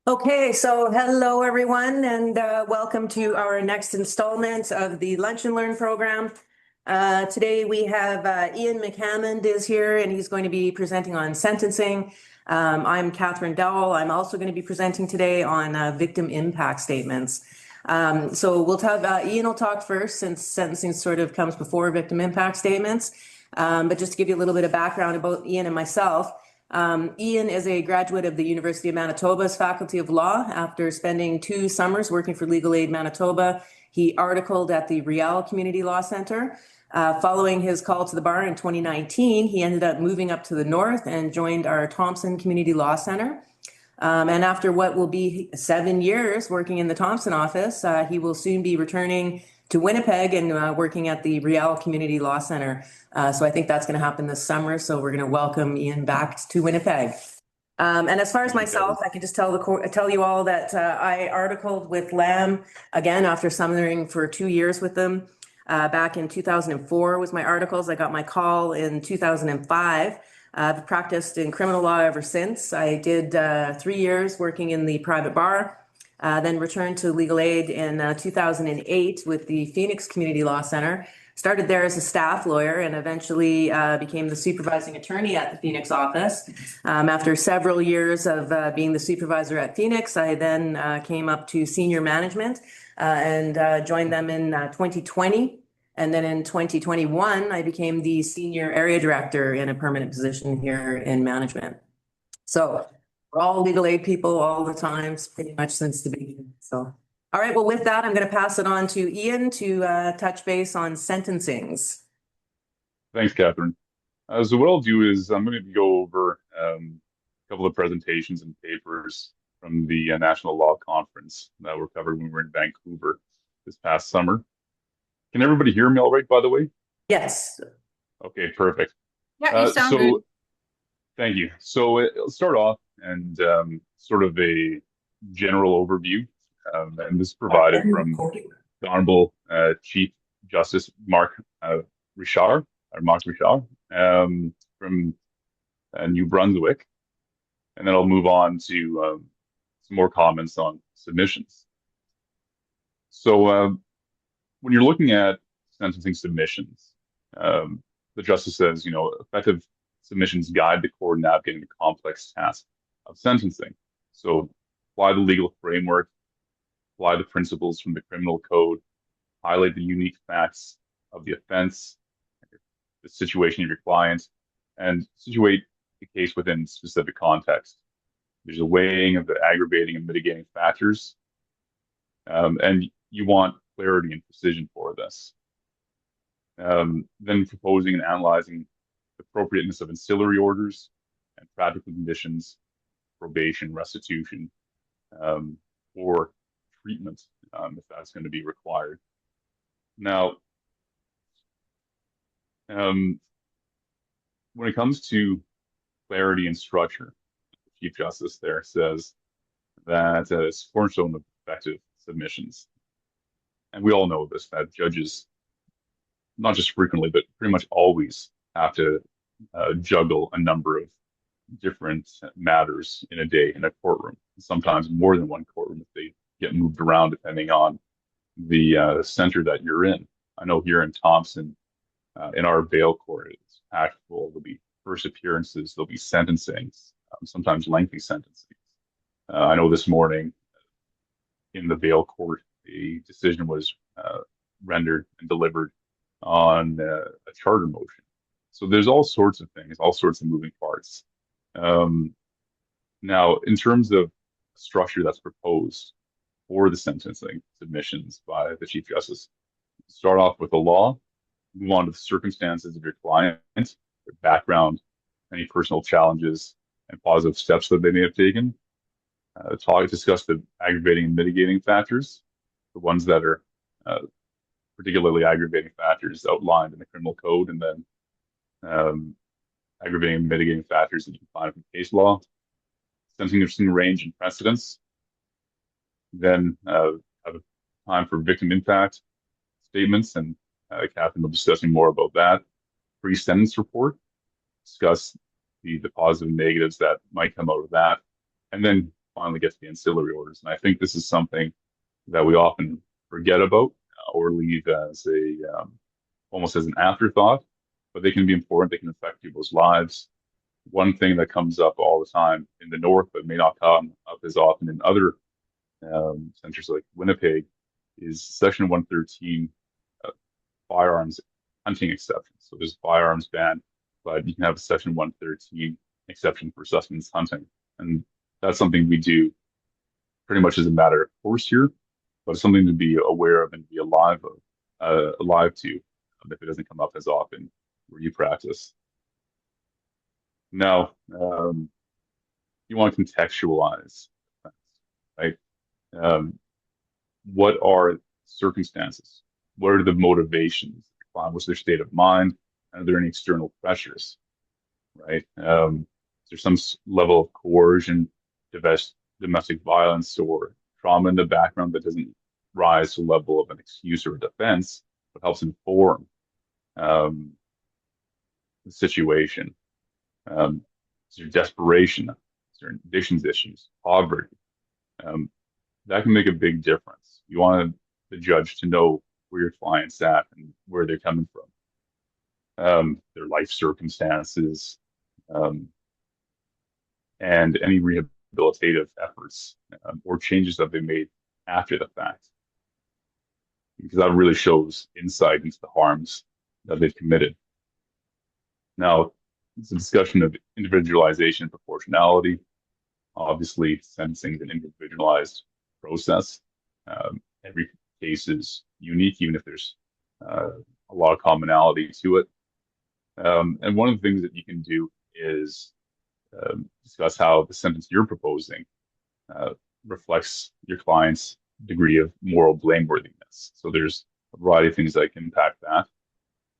Okay, so hello everyone, and welcome to our next installment of the Lunch and Learn program. Today we have Ian McAmmond is here, and he's going to be presenting on sentencing. I'm Katherine Dowle. I'm also going to be presenting today on victim impact statements. So we'll talk. Ian will talk first, since sentencing sort of comes before victim impact statements. But just to give you a little bit of background about Ian and myself. Ian is a graduate of the University of Manitoba's Faculty of Law. After spending 2 summers working for Legal Aid Manitoba, he articled at the Riel Community Law Centre. Following his call to the bar in 2019, he ended up moving up to the north and joined our Thompson Community Law Centre. And after what will be 7 years working in the Thompson office, he will soon be returning to Winnipeg and working at the Riel Community Law Centre. So I think that's going to happen this summer. So we're going to welcome Ian back to Winnipeg. And as far as myself, I can just tell you all that I articled with LAM again after summering for 2 years with them. Back in 2004 was my articles. I got my call in 2005. I've practiced in criminal law ever since. I did 3 years working in the private bar, then returned to legal aid in 2008 with the Phoenix Community Law Center. Started there as a staff lawyer and eventually became the supervising attorney at the Phoenix office. After several years of being the supervisor at Phoenix, I then came up to senior management and joined them in 2020. And then in 2021, I became the senior area director in a permanent position here in management. So we're all legal aid people all the time, pretty much since the beginning. So, all right, well, with that, I'm going to pass it on to Ian to touch base on sentencings. Thanks, Catherine. So what I'll do is I'm going to go over a couple of presentations and papers from the National Law Conference that were covered when we were in Vancouver this past summer. Can everybody hear me all right, by the way? Yes. Okay, perfect. Yeah, you sound good. Thank you. So I'll start off and sort of a general overview, and this is provided from the Honorable Chief Justice Mark Richard, from New Brunswick, and then I'll move on to some more comments on submissions. So when you're looking at sentencing submissions, the justice says, effective submissions guide the court in navigating the complex task of sentencing. So apply the legal framework, apply the principles from the criminal code, highlight the unique facts of the offense, the situation of your client, and situate the case within specific context. There's a weighing of the aggravating and mitigating factors, and you want clarity and precision for this. Then proposing and analyzing the appropriateness of ancillary orders and practical conditions, probation, restitution, or treatment, if that's going to be required. Now, when it comes to clarity and structure, the Chief Justice there says that it's a cornerstone of effective submissions. And we all know this, that judges, not just frequently, but pretty much always have to juggle a number of different matters in a day in a courtroom, sometimes more than one courtroom if they get moved around depending on the center that you're in. I know here in Thompson, in our bail court, it's packed full. There'll be first appearances, there'll be sentencings, sometimes lengthy sentencing. I know this morning in the bail court, a decision was rendered and delivered on a charter motion. So there's all sorts of things, all sorts of moving parts. Now, in terms of structure that's proposed for the sentencing submissions by the Chief Justice, start off with the law, move on to the circumstances of your client, their background, any personal challenges and positive steps that they may have taken. Discuss the aggravating and mitigating factors, the ones that are particularly aggravating factors outlined in the criminal code, and then aggravating and mitigating factors that you can find from case law, sentencing range and precedents. Then have a time for victim impact statements, and Katherine will be discussing more about that. Pre-sentence report, discuss the positive and negatives that might come out of that, and then finally get to the ancillary orders. And I think this is something that we often forget about or leave as a almost as an afterthought, but they can be important. They can affect people's lives. One thing that comes up all the time in the north, but may not come up as often in other centers like Winnipeg, is Section 113 firearms hunting exceptions. So there's a firearms ban, but you can have a Section 113 exception for sustenance hunting. And that's something we do pretty much as a matter of course here, but it's something to be aware of and be alive to if it doesn't come up as often where you practice. Now, you want to contextualize, right? What are circumstances? What are the motivations? What's their state of mind? Are there any external pressures, right? Is there some level of coercion, domestic violence, or trauma in the background that doesn't rise to the level of an excuse or a defense, but helps inform the situation? Is there desperation? Is there addictions issues, poverty? That can make a big difference. You want the judge to know where your client's at and where they're coming from, their life circumstances, and any rehabilitative efforts or changes that they made after the fact, because that really shows insight into the harms that they've committed. Now, it's a discussion of individualization and proportionality. Obviously, sentencing is an individualized process. Every case is unique, even if there's a lot of commonality to it. And one of the things that you can do is discuss how the sentence you're proposing reflects your client's degree of moral blameworthiness. So there's a variety of things that can impact that.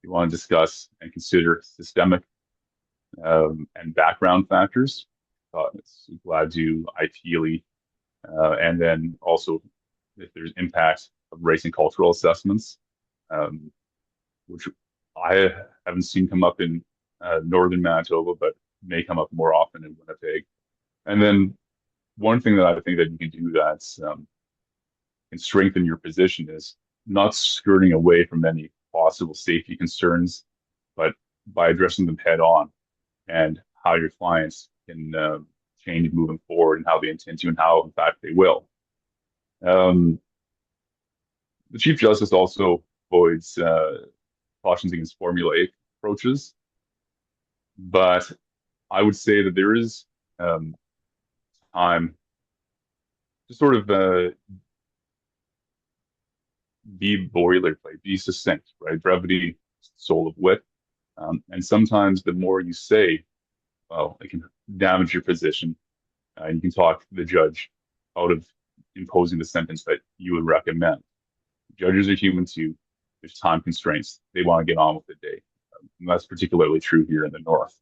You want to discuss and consider systemic and background factors. It's glad to ideally, and then also if there's impact of race and cultural assessments, which I haven't seen come up in northern Manitoba, but may come up more often in Winnipeg. And then one thing that I think that you can do that's can strengthen your position is not skirting away from any possible safety concerns, but by addressing them head on and how your clients can change moving forward and how they intend to and how, in fact, they will. The Chief Justice also avoids cautions against formulaic approaches, but I would say that there is time to sort of be boilerplate, be succinct, right? Brevity, soul of wit. And sometimes the more you say, well, it can damage your position. You can talk the judge out of imposing the sentence that you would recommend. Judges are human too. There's time constraints. They want to get on with the day. And that's particularly true here in the North.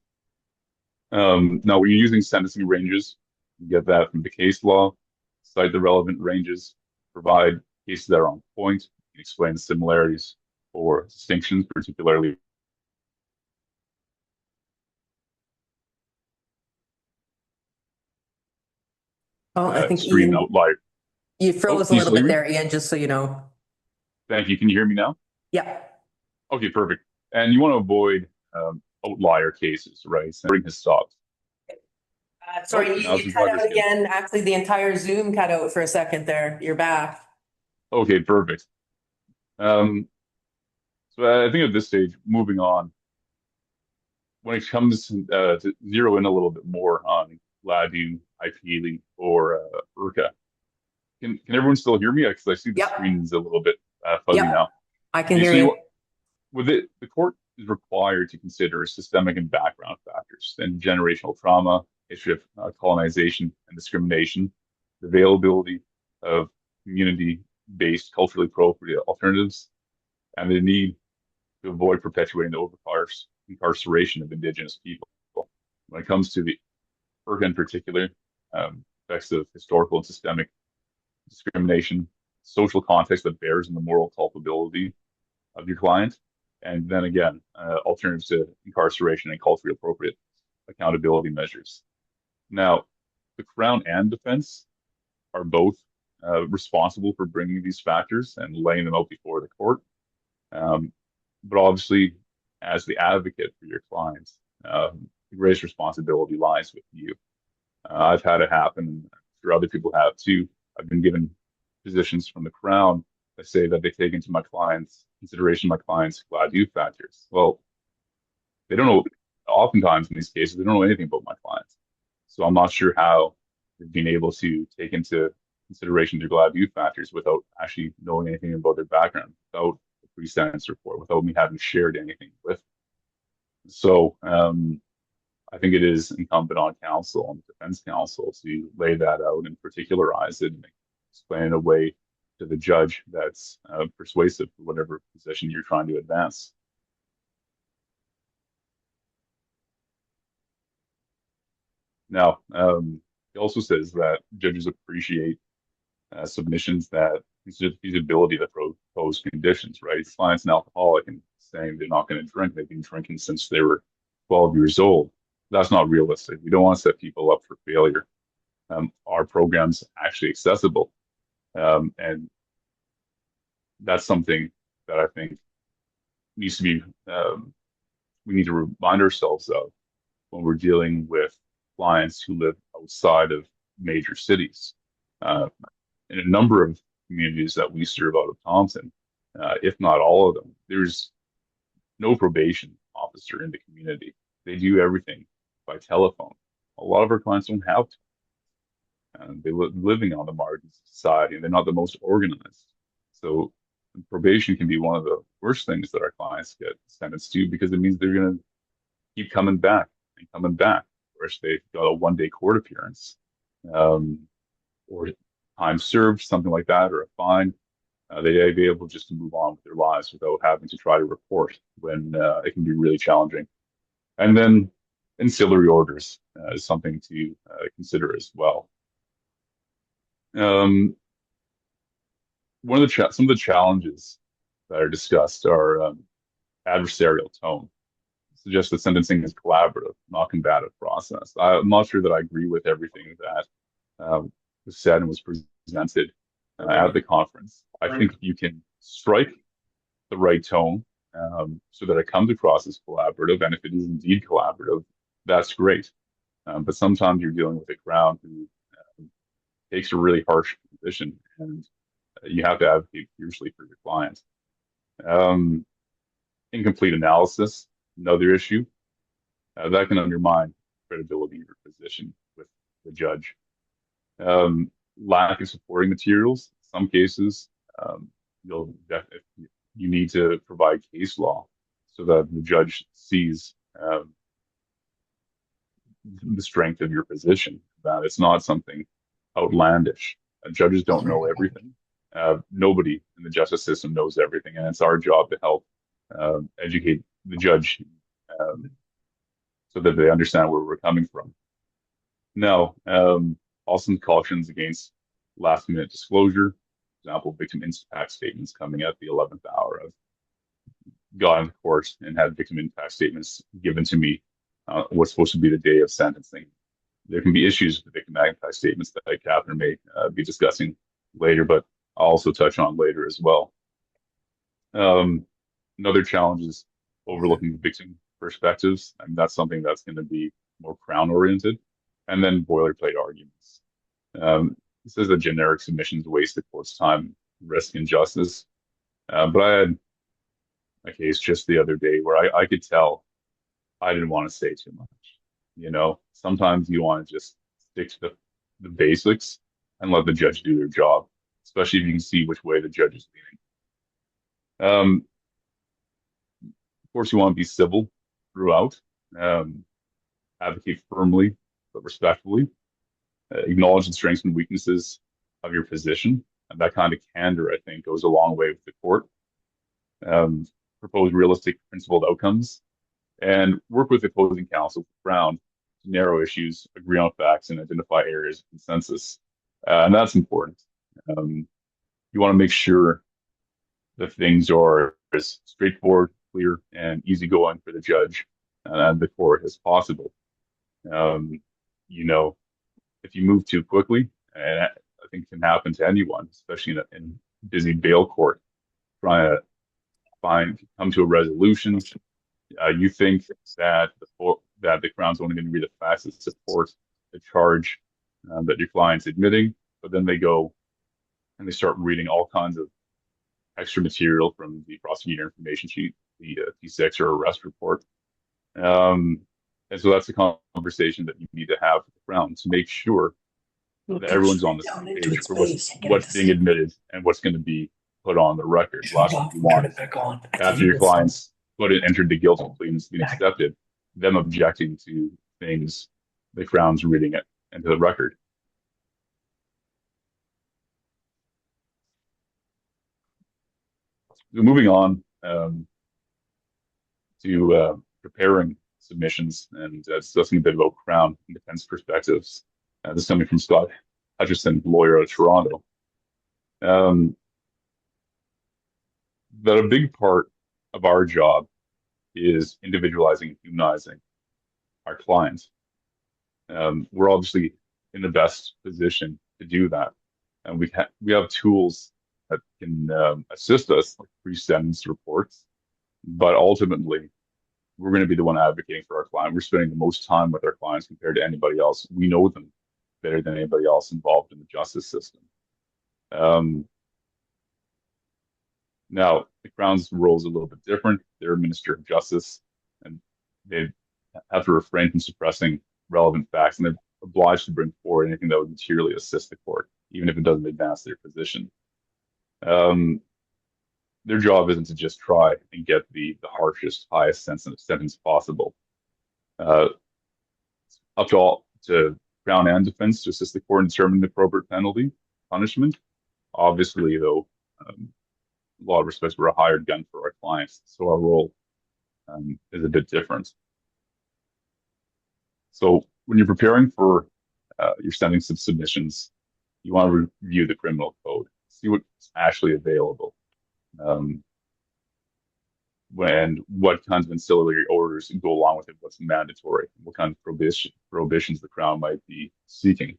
Now, when you're using sentencing ranges, you get that from the case law, cite the relevant ranges, provide cases that are on point, explain the similarities or distinctions, particularly I think extreme Ian, outlier. you froze a Can you little still hear bit me? there, Ian, just so you know. Thank you. Can you hear me now? Yeah. Okay, perfect. And you want to avoid outlier cases, right? Bring has stopped. Sorry, Oh, Ian, now you some cut progress out again. again. Actually, the entire Zoom cut out for a second there. You're back. Okay, perfect. So I think at this stage, moving on, when it comes to zero in a little bit more on LADU, IPLE, or IRCA, can everyone still hear me? Because I see the Yep. screen's a little bit fuzzy Yep. now. I can Okay, hear so you. with it, the court is required to consider systemic and background factors and generational trauma, history of colonization and discrimination, the availability of community-based, culturally appropriate alternatives, and the need to avoid perpetuating the incarceration of Indigenous people. When it comes to the IRCA in particular, effects of historical and systemic discrimination, social context that bears on the moral culpability of your client, and then again, alternatives to incarceration and culturally appropriate accountability measures. Now, the Crown and defense are both responsible for bringing these factors and laying them out before the court. Um, but obviously, as the advocate for your clients, the greatest responsibility lies with you. I've had it happen, and I'm sure other people have too. I've been given positions from the Crown that say that they take into my clients consideration my clients' glad youth factors. Well, they don't know. Oftentimes in these cases, they don't know anything about my clients, so I'm not sure how they've been able to take into consideration their glad youth factors without actually knowing anything about their background, without a pre-sentence report, without me having shared anything with them. So I think it is incumbent on counsel, on the defense counsel, to lay that out and particularize it and explain it in a way to the judge that's persuasive for whatever position you're trying to advance. Now, he also says that judges appreciate submissions that consider the feasibility of the proposed conditions, right? His client's an alcoholic and saying they're not going to drink. They've been drinking since they were 12 years old. That's not realistic. We don't want to set people up for failure. Our program's actually accessible. And that's something that I think needs to be, we need to remind ourselves of when we're dealing with clients who live outside of major cities. In a number of communities that we serve out of Thompson, if not all of them, there's no probation officer in the community. They do everything by telephone. A lot of our clients don't have to. They live living on the margins of society, and they're not the most organized. So probation can be one of the worst things that our clients get sentenced to because it means they're going to keep coming back and coming back, whereas they've got a one-day court appearance or time served, something like that, or a fine. They may be able just to move on with their lives without having to try to report when it can be really challenging. And then ancillary orders is something to consider as well. One of the some of the challenges that are discussed are adversarial tone. Suggests that sentencing is collaborative, not combative process. I'm not sure that I agree with everything that was said and was presented at the conference. I think if you can strike the right tone so that it comes across as collaborative, and if it is indeed collaborative, that's great. But sometimes you're dealing with a Crown who takes a really harsh position, and you have to advocate fiercely for your client. Incomplete analysis, another issue that can undermine credibility of your position with the judge. Lack of supporting materials. In some cases, you need to provide case law so that the judge sees the strength of your position. That it's not something outlandish. Judges don't know everything. Nobody in the justice system knows everything, and it's our job to help educate the judge so that they understand where we're coming from. Now, also cautions against last-minute disclosure. For example, victim impact statements coming at the 11th hour. I've gone into court and had victim impact statements given to me what's supposed to be the day of sentencing. There can be issues with victim impact statements that Katherine may be discussing later, but I'll also touch on later as well. Another challenge is overlooking victim perspectives. I mean, that's something that's going to be more Crown oriented. And then boilerplate arguments. It says that generic submissions waste the court's time, risk, and justice. But I had a case just the other day where I could tell I didn't want to say too much. You know, sometimes you want to just stick to the basics and let the judge do their job, especially if you can see which way the judge is leaning. Of course, you want to be civil throughout, advocate firmly but respectfully, acknowledge the strengths and weaknesses of your position. And that kind of candor, I think, goes a long way with the court. Propose realistic principled outcomes and work with opposing counsel for Crown to narrow issues, agree on facts, and identify areas of consensus. And that's important. You want to make sure that things are as straightforward, clear, and easygoing for the judge and the court as possible. You know, if you move too quickly, and I think it can happen to anyone, especially in busy bail court, trying to come to a resolution. You think that the Crown's only going to be the facts that support the charge that your client's admitting, but then they go and they start reading all kinds of extra material from the prosecutor information sheet, the T6 or arrest report. And so that's a conversation that you need to have with the Crown to make sure that everyone's on the same page for what's being admitted and what's going to be put on the record. Last thing you want is after your clients entered the guilty plea and it's been accepted, them objecting to things the Crown's reading it into the record. So moving on to preparing submissions and discussing a bit about Crown and defense perspectives. This coming from Scott Hutchison, lawyer out of Toronto. That a big part of our job is individualizing and humanizing our clients. We're obviously in the best position to do that, and we have tools that can assist us, like pre-sentence reports. But ultimately, we're going to be the one advocating for our client. We're spending the most time with our clients compared to anybody else. We know them better than anybody else involved in the justice system. Now, the Crown's role is a little bit different. They're a minister of justice, and they have to refrain from suppressing relevant facts, and they're obliged to bring forward anything that would materially assist the court, even if it doesn't advance their position. Their job isn't to just try and get the harshest, highest sentence possible. Up to Crown and defense to assist the court in determining the appropriate penalty, punishment. Obviously, though, a lot of respects, we're a hired gun for our clients, so our role is a bit different. So when you're preparing for your sentencing submissions, you want to review the criminal code, see what's actually available, and what kinds of ancillary orders go along with it, what's mandatory, what kind of prohibitions the Crown might be seeking.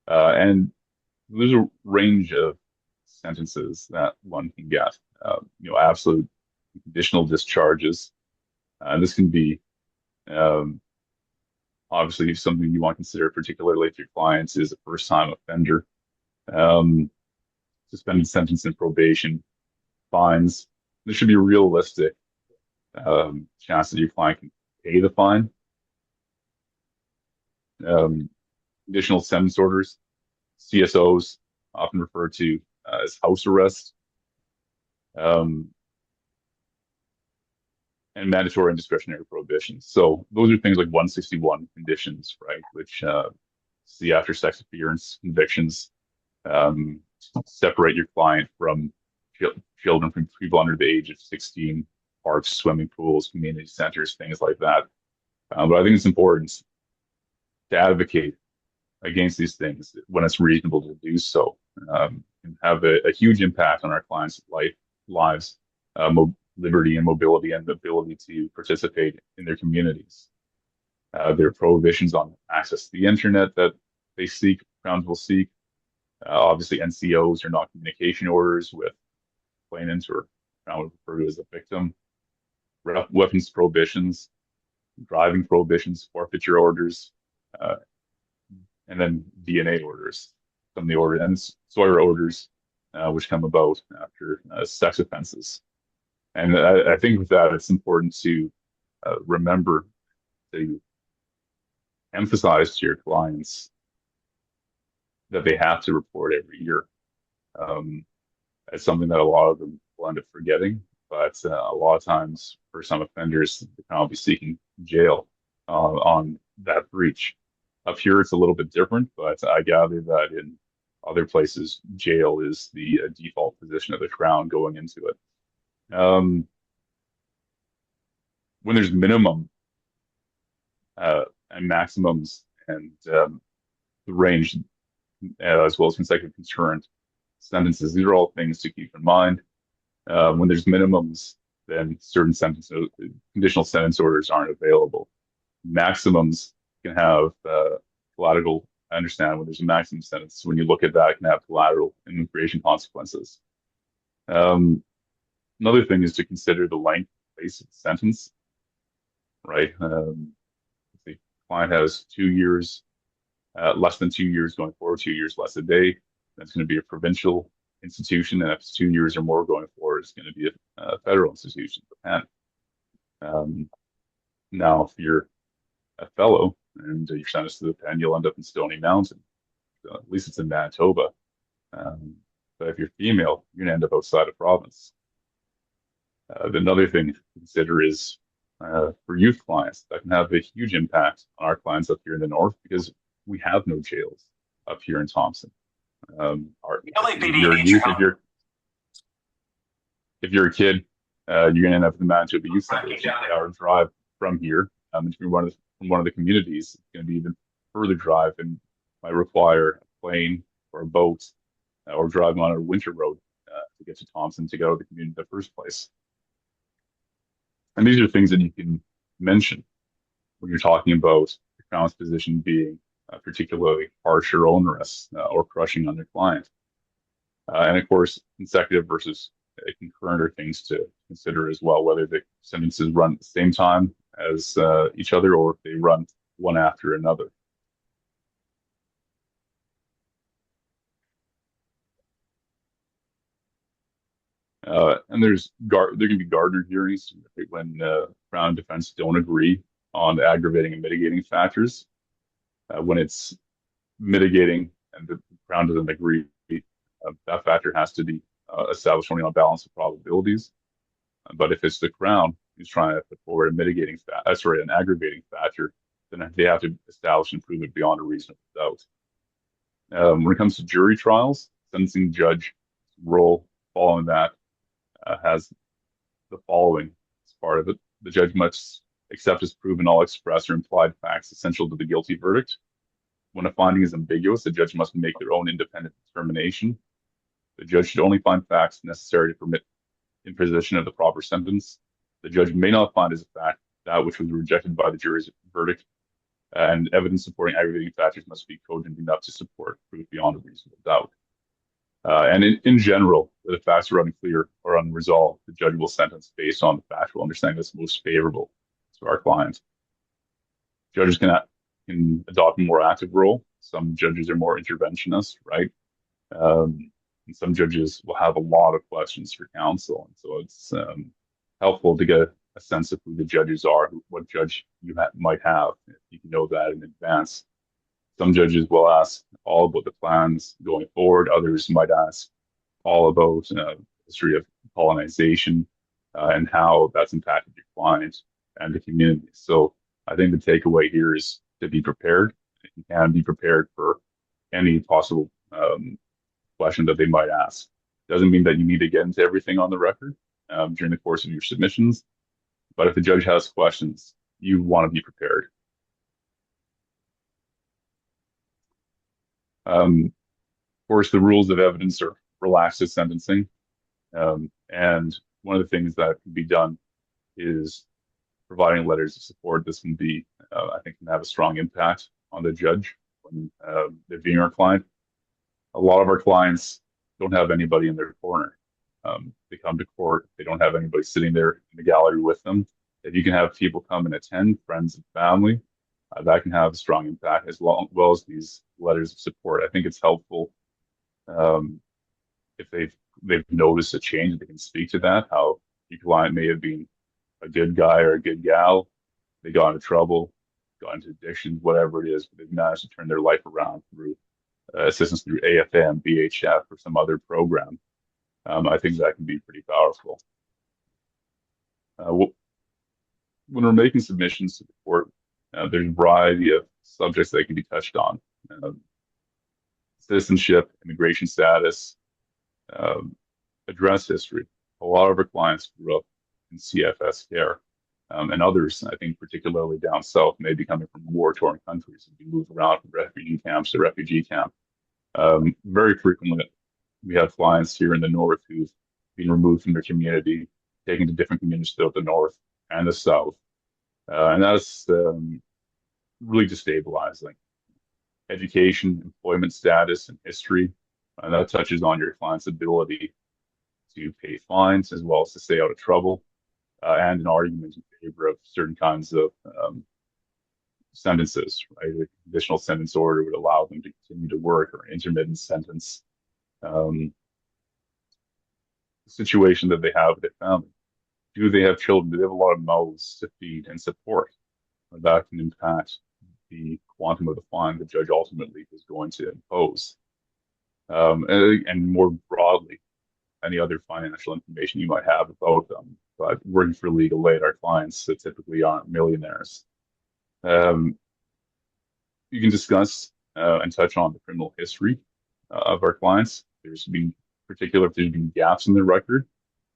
And there's a range of sentences that one can get, absolute conditional discharges. And this can be obviously something you want to consider, particularly if your client is a first-time offender. Suspended sentence and probation, fines. There should be a realistic chance that your client can pay the fine. Additional sentence orders, CSOs, often referred to as house arrest, and mandatory and discretionary prohibitions. So those are things like 161 conditions, right, which see after sex appearance convictions, separate your client from children, from people under the age of 16, parks, swimming pools, community centers, things like that. But I think it's important to advocate against these things when it's reasonable to do so, and have a huge impact on our clients' lives, liberty and mobility, and the ability to participate in their communities. There are prohibitions on access to the internet that they seek, Crowns will seek. Obviously, NCOs are not communication orders with complainants, or Crown would refer to as a victim. Weapons prohibitions, driving prohibitions, forfeiture orders, and then DNA orders from the order, and Sawyer orders, which come about after sex offenses. And I think with that, it's important to remember to emphasize to your clients that they have to report every year. It's something that a lot of them will end up forgetting, but a lot of times for some offenders, they can all be seeking jail on that breach. Up here, it's a little bit different, but I gather that in other places, jail is the default position of the Crown going into it. When there's minimum and maximums and the range, as well as consecutive concurrent sentences, these are all things to keep in mind. When there's minimums, then certain conditional sentence orders aren't available. Maximums can have collateral I understand when there's a maximum sentence, when you look at that, it can have collateral immigration consequences. Another thing is to consider the length of the sentence, right? If the client has 2 years, less than 2 years going forward, 2 years less a day, that's going to be a provincial institution. And if it's 2 years or more going forward, it's going to be a federal institution, the pen. Now, if you're a fellow and you're sentenced to the pen, you'll end up in Stony Mountain. At least it's in Manitoba. But if you're female, you're going to end up outside of province. Another thing to consider is for youth clients, that can have a huge impact on our clients up here in the north because we have no jails up here in Thompson. If you're a youth, if you're a kid, you're going to end up in the Manitoba Youth Center, which is an hour drive from here. If you're from one of the communities, it's going to be even further drive and might require a plane or a boat or driving on a winter road to get to Thompson to go to the community in the first place. And these are things that you can mention when you're talking about the Crown's position being particularly harsh or onerous or crushing on their client. And of course, consecutive versus concurrent are things to consider as well, whether the sentences run at the same time as each other or if they run one after another. And there can be Gardner hearings when Crown and defense don't agree on the aggravating and mitigating factors. When it's mitigating and the Crown doesn't agree, that factor has to be established only on balance of probabilities. But if it's the Crown who's trying to put forward an aggravating factor, then they have to establish and prove it beyond a reasonable doubt. When it comes to jury trials, sentencing judge role following that has the following as part of it. The judge must accept as proven all express or implied facts essential to the guilty verdict. When a finding is ambiguous, the judge must make their own independent determination. The judge should only find facts necessary to permit imposition of the proper sentence. The judge may not find as a fact that which was rejected by the jury's verdict, and evidence supporting aggravating factors must be cogent enough to support proof beyond a reasonable doubt. And in general, where the facts are unclear or unresolved, the judge will sentence based on the factual understanding that's most favorable to our client. Judges can adopt a more active role. Some judges are more interventionist, right? And some judges will have a lot of questions for counsel. And so it's helpful to get a sense of who the judges are, what judge you might have, if you can know that in advance. Some judges will ask all about the plans going forward. Others might ask all about history of colonization and how that's impacted your client and the community. So I think the takeaway here is to be prepared. You can be prepared for any possible question that they might ask. Doesn't mean that you need to get into everything on the record during the course of your submissions, but if the judge has questions, you want to be prepared. Of course, the rules of evidence are relaxed at sentencing. And one of the things that can be done is providing letters of support. This can be, I think, can have a strong impact on the judge when they're viewing our client. A lot of our clients don't have anybody in their corner. They come to court, they don't have anybody sitting there in the gallery with them. If you can have people come and attend, friends and family, that can have a strong impact as well as these letters of support. I think it's helpful if they've noticed a change, they can speak to that, how your client may have been a good guy or a good gal. They got into trouble, got into addiction, whatever it is, but they've managed to turn their life around through assistance through AFM, BHF, or some other program. I think that can be pretty powerful. When we're making submissions to the court, there's a variety of subjects that can be touched on. Citizenship, immigration status, address history. A lot of our clients grew up in CFS care, and others, I think particularly down south, may be coming from war-torn countries and be moved around from refugee camps to refugee camp. Very frequently, we have clients here in the north who've been removed from their community, taken to different communities throughout the north and the south. And that's really destabilizing. education, employment status, and history. And that touches on your client's ability to pay fines as well as to stay out of trouble, and an argument in favor of certain kinds of sentences, right? A conditional sentence order would allow them to continue to work, or an intermittent sentence. The situation that they have with their family. Do they have children? Do they have a lot of mouths to feed and support? That can impact the quantum of the fine the judge ultimately is going to impose. And more broadly, any other financial information you might have about them. But working for legal aid, our clients that typically aren't millionaires. You can discuss and touch on the criminal history of our clients. There's been particular, if there's been gaps in their record,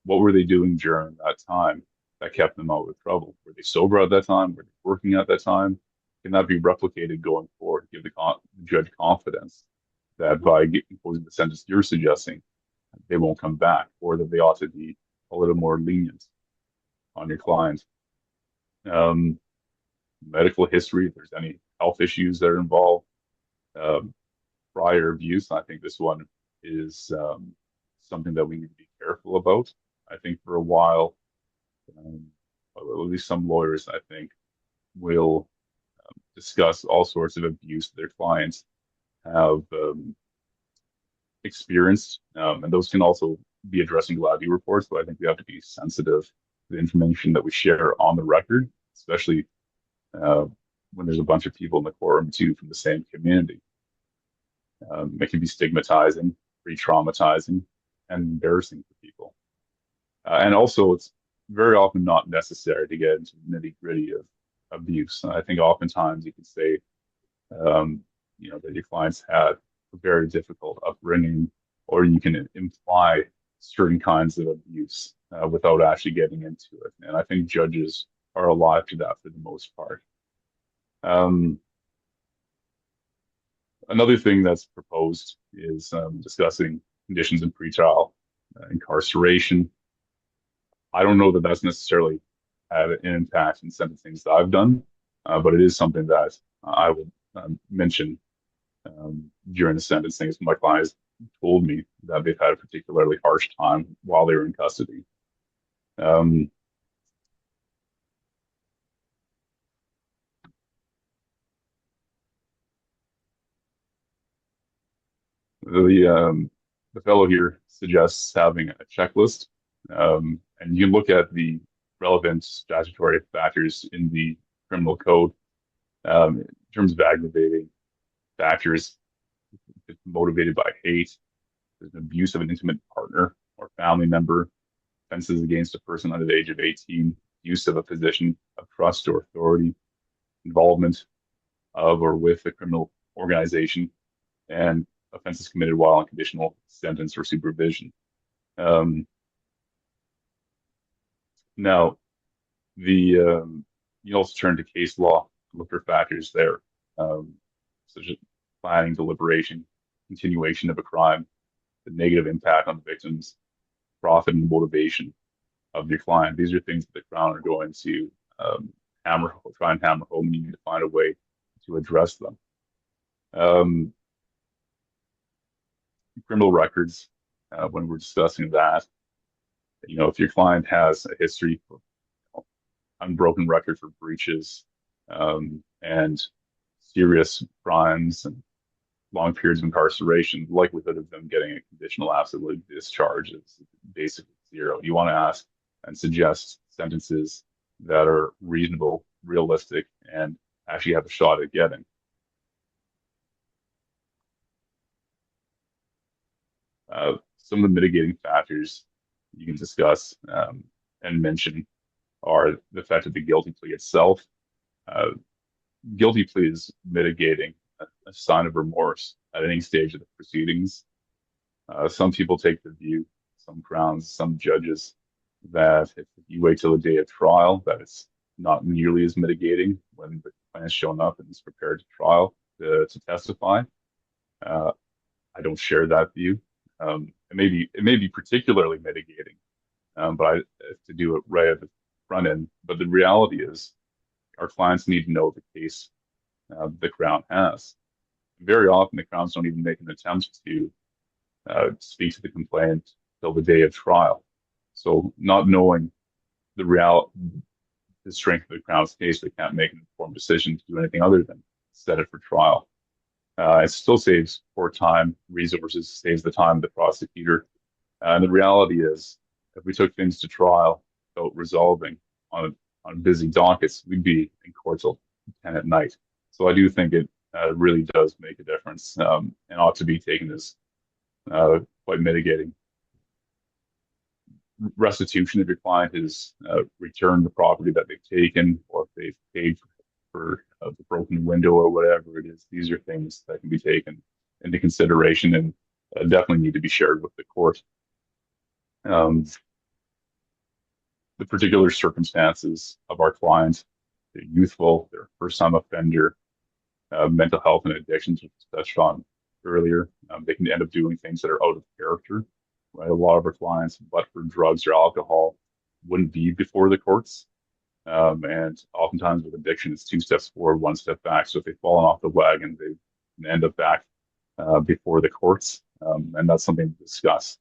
what were they doing during that time that kept them out of trouble? Were they sober at that time? Were they working at that time? Can that be replicated going forward? Give the judge confidence that by imposing the sentence you're suggesting, they won't come back, or that they ought to be a little more lenient on your client. Medical history, if there's any health issues that are involved, prior abuse. I think this one is something that we need to be careful about. I think for a while, at least some lawyers, I think, will discuss all sorts of abuse their clients have experienced, and those can also be addressed in GLAD reports. But I think we have to be sensitive to the information that we share on the record, especially when there's a bunch of people in the courtroom too from the same community. It can be stigmatizing, re-traumatizing, and embarrassing for people. And also, it's very often not necessary to get into the nitty-gritty of abuse. And I think oftentimes you can say, that your clients had a very difficult upbringing, or you can imply certain kinds of abuse without actually getting into it. And I think judges are alive to that for the most part. Another thing that's proposed is discussing conditions in pretrial incarceration. I don't know that that's necessarily had an impact in sentencing that I've done, but it is something that I would mention during the sentencing, as my clients told me that they've had a particularly harsh time while they were in custody. The fellow here suggests having a checklist, and you can look at the relevant statutory factors in the criminal code in terms of aggravating factors. If it's motivated by hate, there's an abuse of an intimate partner or family member, offenses against a person under the age of 18, use of a position of trust or authority, involvement of or with a criminal organization, and offenses committed while on conditional sentence or supervision. Now, you also turn to case law, look for factors there, such as planning, deliberation, continuation of a crime, the negative impact on the victims, profit and motivation of your client. These are things that the Crown are going to try and hammer home, and you need to find a way to address them. Criminal records, when we're discussing that, if your client has a history of unbroken record for breaches and serious crimes and long periods of incarceration, the likelihood of them getting a conditional absolute discharge is basically zero. You want to ask and suggest sentences that are reasonable, realistic, and actually have a shot at getting. Some of the mitigating factors you can discuss and mention are the fact of the guilty plea itself. Guilty plea is mitigating a sign of remorse at any stage of the proceedings. Some people take the view, some Crowns, some judges, that if you wait till the day of trial, that it's not nearly as mitigating when the client has shown up and is prepared to trial to testify. I don't share that view. It may be particularly mitigating, but I have to do it right at the front end. But the reality is, our clients need to know the case the Crown has. Very often, the Crowns don't even make an attempt to speak to the complainant till the day of trial. So, not knowing the strength of the Crown's case, they can't make an informed decision to do anything other than set it for trial. It still saves court time, resources, saves the time of the prosecutor. And the reality is, if we took things to trial without resolving on busy dockets, we'd be in court till 10 at night. So I do think it really does make a difference, and ought to be taken as quite mitigating. Restitution if your client has returned the property that they've taken, or if they've paid for the broken window or whatever it is. These are things that can be taken into consideration and definitely need to be shared with the court. The particular circumstances of our client, they're youthful, they're first-time offender, mental health and addictions, which was touched on earlier. They can end up doing things that are out of character. Right, a lot of our clients, but for drugs or alcohol, wouldn't be before the courts. And oftentimes with addiction, it's 2 steps forward, 1 step back. So if they've fallen off the wagon, they end up back before the courts, and that's something to discuss.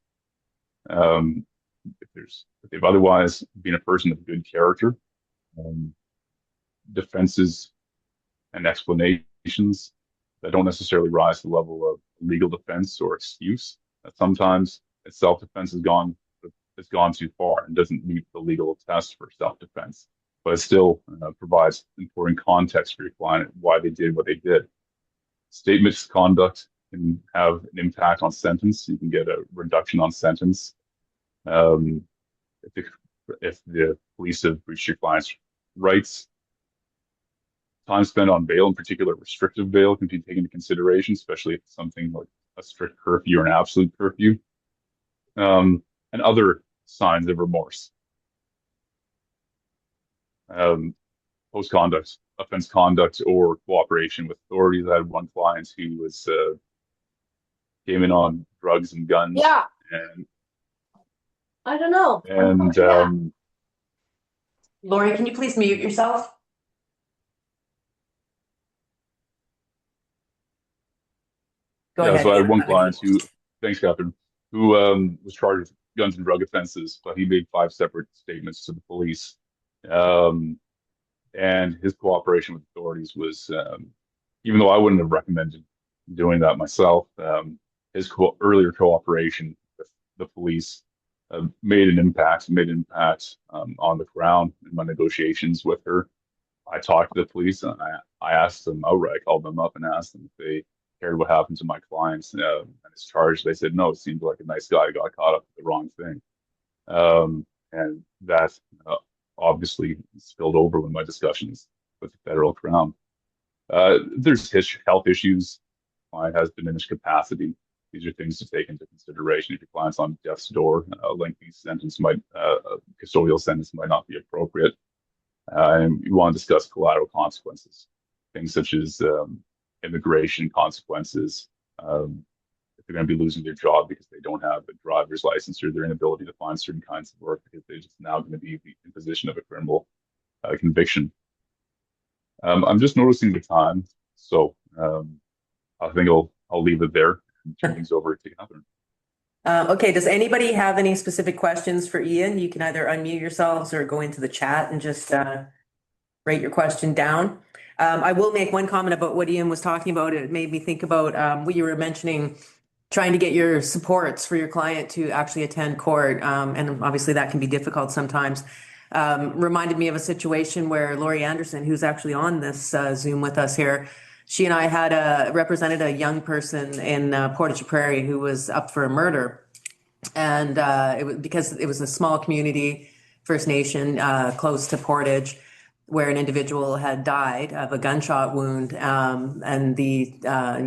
If they've otherwise been a person of good character, defenses and explanations that don't necessarily rise to the level of legal defense or excuse. That sometimes self-defense has gone too far and doesn't meet the legal test for self-defense, but it still provides important context for your client why they did what they did. State misconduct can have an impact on sentence. You can get a reduction on sentence if the police have breached your client's rights. Time spent on bail, in particular restrictive bail, can be taken into consideration, especially if it's something like a strict curfew or an absolute curfew. And other signs of remorse. Post-conduct, offense conduct, or cooperation with authorities. I had one client who came in on drugs and guns. Yeah. And I don't know. And Lori, can you please mute yourself? Go ahead. So I had one client who, thanks, Katherine, who was charged with guns and drug offenses, but he made 5 separate statements to the police. And his cooperation with authorities was, even though I wouldn't have recommended doing that myself, his earlier cooperation with the police made an impact on the Crown in my negotiations with her. I talked to the police and I asked them outright, I called them up and asked them if they cared what happened to my clients and his charge. They said, no, it seemed like a nice guy got caught up with the wrong thing. And that obviously spilled over with my discussions with the federal Crown. There's health issues. Client has diminished capacity. These are things to take into consideration. If your client's on death's door, a lengthy sentence custodial sentence might not be appropriate. And you want to discuss collateral consequences, things such as immigration consequences, if they're going to be losing their job because they don't have a driver's license or their inability to find certain kinds of work because they're just now going to be in position of a criminal conviction. I'm just noticing the time, so I think I'll leave it there and turn things over to Katherine. Okay, does anybody have any specific questions for Ian? You can either unmute yourselves or go into the chat and just write your question down. I will make one comment about what Ian was talking about. It made me think about what you were mentioning, trying to get your supports for your client to actually attend court. And obviously that can be difficult sometimes. Reminded me of a situation where Lori Anderson, who's actually on this Zoom with us here, she and I had represented a young person in Portage Prairie who was up for a murder. And it was because it was a small community, First Nation, close to Portage, where an individual had died of a gunshot wound. And the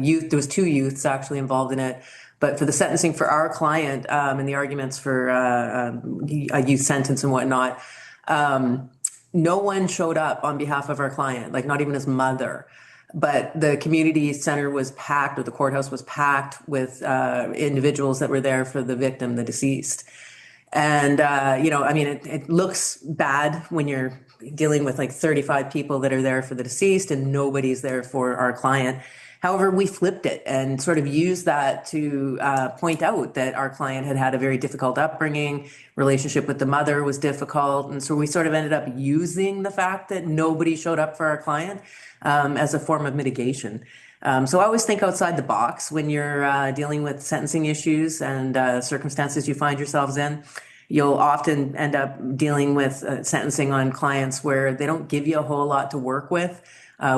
youth, there was 2 youths actually involved in it. But for the sentencing for our client and the arguments for a youth sentence and whatnot, no one showed up on behalf of our client, like not even his mother. But the community center was packed, or the courthouse was packed with individuals that were there for the victim, the deceased. And, I mean, it looks bad when you're dealing with like 35 people that are there for the deceased and nobody's there for our client. However, we flipped it and sort of used that to point out that our client had had a very difficult upbringing, relationship with the mother was difficult. And so we sort of ended up using the fact that nobody showed up for our client as a form of mitigation. So I always think outside the box when you're dealing with sentencing issues and circumstances you find yourselves in. You'll often end up dealing with sentencing on clients where they don't give you a whole lot to work with.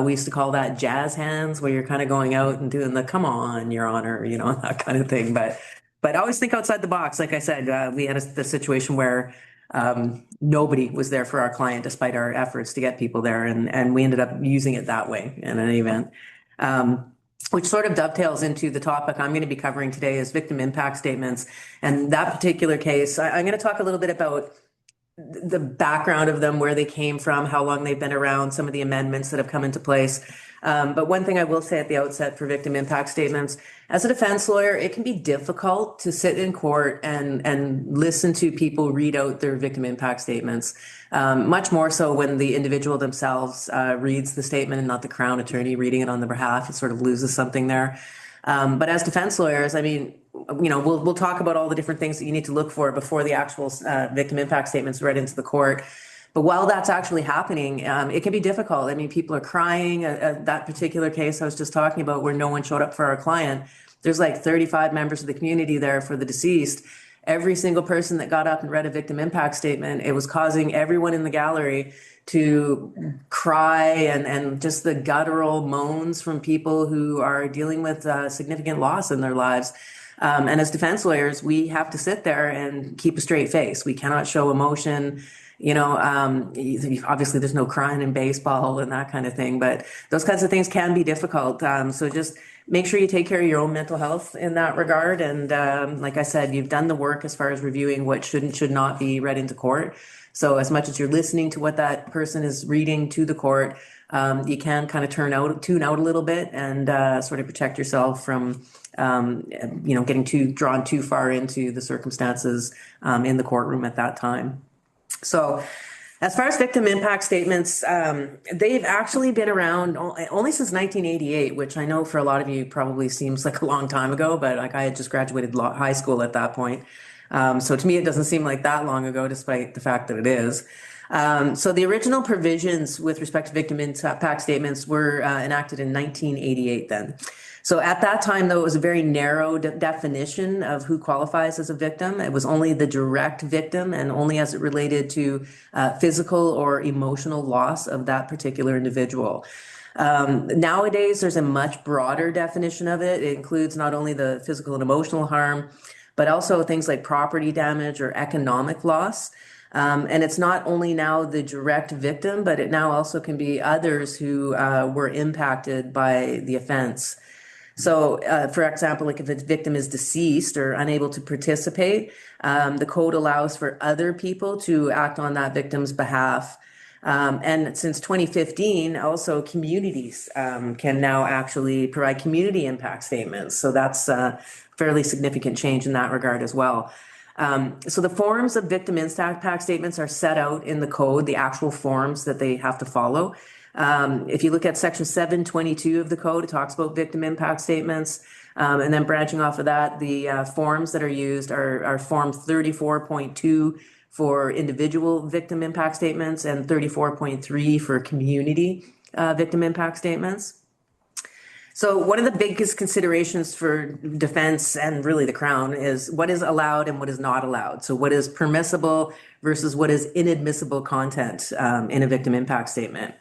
We used to call that jazz hands, where you're kind of going out and doing the "come on, Your Honor," that kind of thing. But I always think outside the box. Like I said, we had the situation where nobody was there for our client despite our efforts to get people there, and we ended up using it that way in any event. Which sort of dovetails into the topic I'm going to be covering today is victim impact statements. And that particular case, I'm going to talk a little bit about the background of them, where they came from, how long they've been around, some of the amendments that have come into place. But one thing I will say at the outset for victim impact statements, as a defense lawyer, it can be difficult to sit in court and listen to people read out their victim impact statements, much more so when the individual themselves reads the statement and not the Crown attorney reading it on their behalf. It sort of loses something there. But as defense lawyers, I mean, we'll talk about all the different things that you need to look for before the actual victim impact statements read into the court. But while that's actually happening, it can be difficult. I mean, people are crying. That particular case I was just talking about, where no one showed up for our client, there's like 35 members of the community there for the deceased. Every single person that got up and read a victim impact statement, it was causing everyone in the gallery to cry, and just the guttural moans from people who are dealing with significant loss in their lives. And as defense lawyers, we have to sit there and keep a straight face. We cannot show emotion. Obviously there's no crying in baseball and that kind of thing, but those kinds of things can be difficult. So just make sure you take care of your own mental health in that regard. And like I said, you've done the work as far as reviewing what should and should not be read into court. So as much as you're listening to what that person is reading to the court, you can kind of tune out a little bit and sort of protect yourself from getting drawn too far into the circumstances in the courtroom at that time. So as far as victim impact statements, they've actually been around only since 1988, which I know for a lot of you probably seems like a long time ago, but like I had just graduated high school at that point. So to me, it doesn't seem like that long ago, despite the fact that it is. So the original provisions with respect to victim impact statements were enacted in 1988 then. So at that time, though, it was a very narrow definition of who qualifies as a victim. It was only the direct victim, and only as it related to physical or emotional loss of that particular individual. Nowadays, there's a much broader definition of it. It includes not only the physical and emotional harm, but also things like property damage or economic loss. And it's not only now the direct victim, but it now also can be others who were impacted by the offense. So, for example, like if a victim is deceased or unable to participate, the code allows for other people to act on that victim's behalf. And since 2015, also communities can now actually provide community impact statements. So that's a fairly significant change in that regard as well. So the forms of victim impact statements are set out in the code, the actual forms that they have to follow. If you look at section 722 of the code, it talks about victim impact statements. And then branching off of that, the forms that are used are form 34.2 for individual victim impact statements and 34.3 for community victim impact statements. So one of the biggest considerations for defense and really the Crown is what is allowed and what is not allowed. So what is permissible versus what is inadmissible content in a victim impact statement.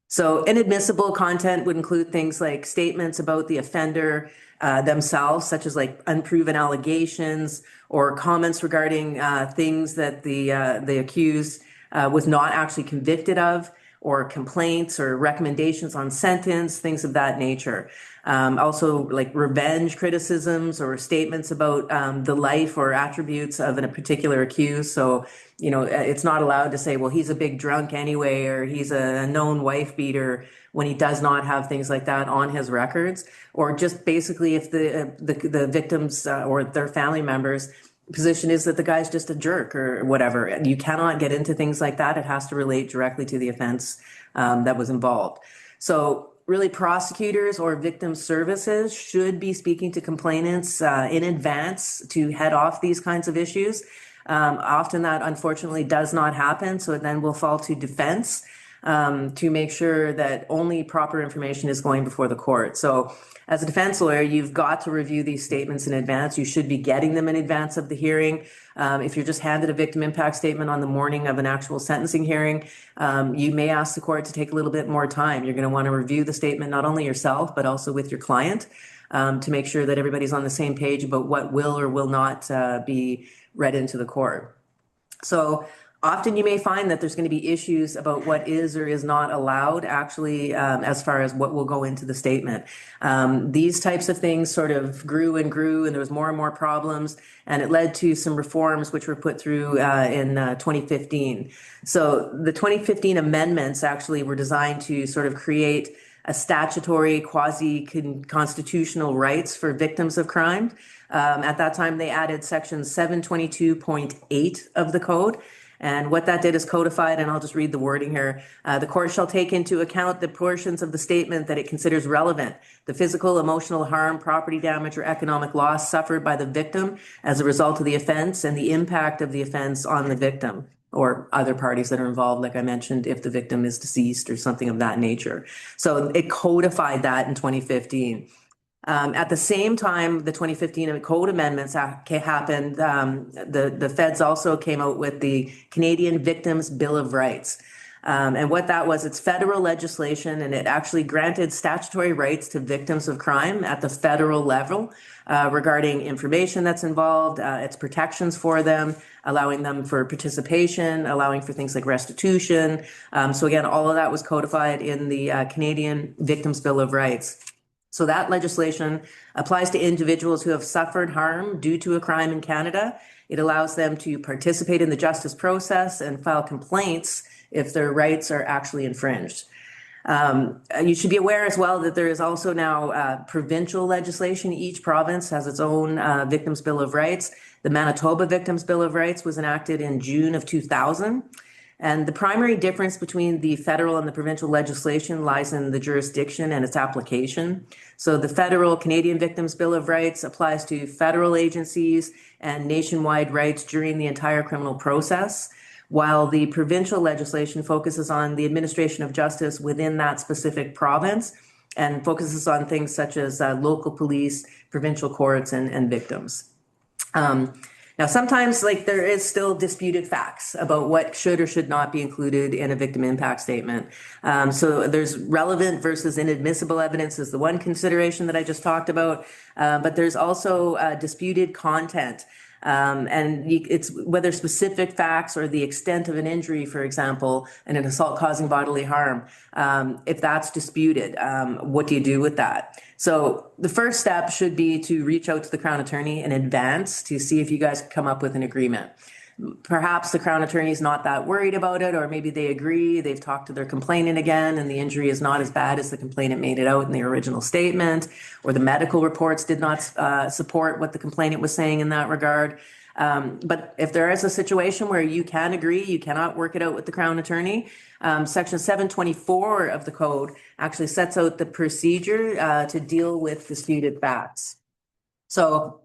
So inadmissible content would include things like statements about the offender themselves, such as like unproven allegations or comments regarding things that the accused was not actually convicted of, or complaints or recommendations on sentence, things of that nature. Also like revenge criticisms or statements about the life or attributes of a particular accused. So, it's not allowed to say, well, he's a big drunk anyway, or he's a known wife beater, when he does not have things like that on his records. Or just basically if the victims or their family members' position is that the guy's just a jerk or whatever. You cannot get into things like that. It has to relate directly to the offense that was involved. So really prosecutors or victim services should be speaking to complainants in advance to head off these kinds of issues. Often that unfortunately does not happen, so it then will fall to defense to make sure that only proper information is going before the court. So as a defense lawyer, you've got to review these statements in advance. You should be getting them in advance of the hearing. If you're just handed a victim impact statement on the morning of an actual sentencing hearing, you may ask the court to take a little bit more time. You're going to want to review the statement not only yourself, but also with your client to make sure that everybody's on the same page about what will or will not be read into the court. So often you may find that there's going to be issues about what is or is not allowed actually as far as what will go into the statement. These types of things sort of grew and grew, and there was more and more problems, and it led to some reforms which were put through in 2015. So the 2015 amendments actually were designed to sort of create a statutory quasi-constitutional rights for victims of crime. At that time, they added section 722.8 of the code. And what that did is codified, and I'll just read the wording here. The court shall take into account the portions of the statement that it considers relevant, the physical, emotional harm, property damage, or economic loss suffered by the victim as a result of the offense and the impact of the offense on the victim or other parties that are involved, like I mentioned, if the victim is deceased or something of that nature. So it codified that in 2015. At the same time, the 2015 code amendments happened. The feds also came out with the Canadian Victims Bill of Rights. And what that was, it's federal legislation, and it actually granted statutory rights to victims of crime at the federal level regarding information that's involved, its protections for them, allowing them for participation, allowing for things like restitution. So again, all of that was codified in the Canadian Victims Bill of Rights. So that legislation applies to individuals who have suffered harm due to a crime in Canada. It allows them to participate in the justice process and file complaints if their rights are actually infringed. You should be aware as well that there is also now provincial legislation. Each province has its own Victims Bill of Rights. The Manitoba Victims Bill of Rights was enacted in June of 2000. And the primary difference between the federal and the provincial legislation lies in the jurisdiction and its application. So the federal Canadian Victims Bill of Rights applies to federal agencies and nationwide rights during the entire criminal process, while the provincial legislation focuses on the administration of justice within that specific province and focuses on things such as local police, provincial courts, and victims. Now, sometimes there is still disputed facts about what should or should not be included in a victim impact statement. So there's relevant versus inadmissible evidence is the one consideration that I just talked about, but there's also disputed content. And it's whether specific facts or the extent of an injury, for example, and an assault causing bodily harm, if that's disputed, what do you do with that? So the first step should be to reach out to the Crown Attorney in advance to see if you guys can come up with an agreement. Perhaps the Crown Attorney is not that worried about it, or maybe they agree, they've talked to their complainant again, and the injury is not as bad as the complainant made it out in the original statement, or the medical reports did not support what the complainant was saying in that regard. But if there is a situation where you can agree, you cannot work it out with the Crown Attorney, Section 724 of the code actually sets out the procedure to deal with disputed facts. So